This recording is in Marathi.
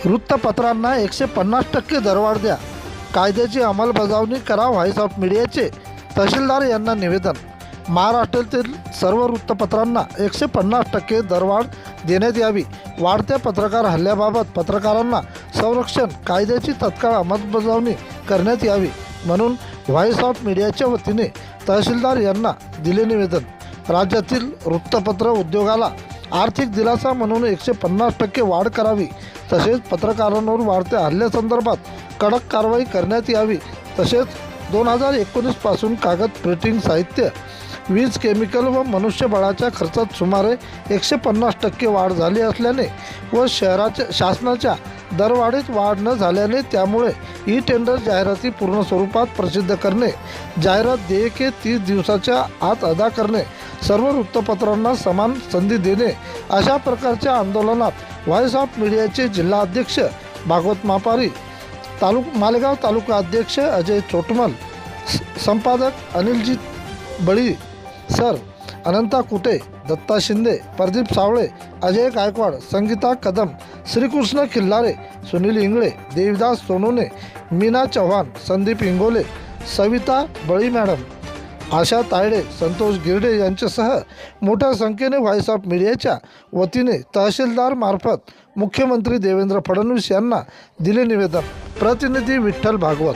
वृत्तपत्रांना 150% दरवाढ द्या, कायद्याची अंमलबजावणी करा. व्हॉइस ऑफ मीडियाचे तहसीलदार यांना निवेदन. महाराष्ट्रातील सर्व वृत्तपत्रांना 150% दरवाढ देण्यात यावी. वाढत्या पत्रकार हल्ल्याबाबत पत्रकारांना संरक्षण कायद्याची तत्काळ अंमलबजावणी करण्यात यावी म्हणून व्हॉइस ऑफ मीडियाच्या वतीने तहसीलदार यांना दिले निवेदन. राज्यातील वृत्तपत्र उद्योगाला आर्थिक दिलासा म्हणून 150% वाढ करावी. तसेच पत्रकारांवर वाढत्या हल्ल्यासंदर्भात कडक कारवाई करण्यात यावी. तसेच 2019 पासून कागद प्रिंटिंग साहित्य, वीज, केमिकल व मनुष्यबळाच्या खर्चात सुमारे 150% वाढ झाली असल्याने व शासनाच्या दरवाढीत वाढ न झाल्याने त्यामुळे ई टेंडर जाहिराती पूर्ण स्वरूपात प्रसिद्ध करणे, जाहिरात देयके 30 दिवसाच्या आत अदा करणे, सर्व वृत्तपत्रांना समान संधी देणे अशा प्रकारच्या आंदोलनात व्हॉइस ऑफ मीडियाचे जिल्हा अध्यक्ष भागवत मापारी, मालेगाव तालुका अध्यक्ष अजय चोटमल, संपादक अनिलजीत बळी सर, अनंता कुटे, दत्ता शिंदे, प्रदीप सावळे, अजय गायकवाड, संगीता कदम, श्रीकृष्ण खिल्लारे, सुनील इंगळे, देवदास सोनोने, मीना चव्हाण, संदीप इंगोले, सविता बळी मॅडम, आशा तायडे, संतोष गिरडे यांच्यासह मोठ्या संख्येने व्हॉइस ऑफ मीडियाच्या वतीने तहसीलदार मार्फत मुख्यमंत्री देवेंद्र फडणवीस यांना दिले निवेदन. प्रतिनिधी विठ्ठल भागवत.